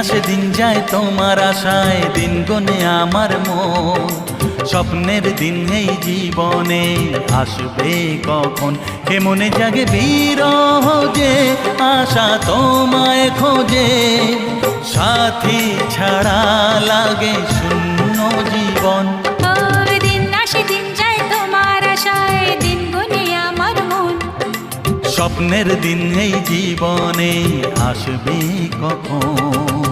আসে দিন যায় তোমার আশায়, দিন গনে আমার মন। স্বপ্নের দিন এই জীবনে আসবে কখন, কেমনে জাগে বিরহ যে আশা তোমায় খোঁজে। সাথী ছাড়া লাগে শূন্য জীবন। দিন আসে দিন যায় তোমার আশায়, দিন গুনে আমার মন। স্বপ্নের দিন এই জীবনে আসবে কখন।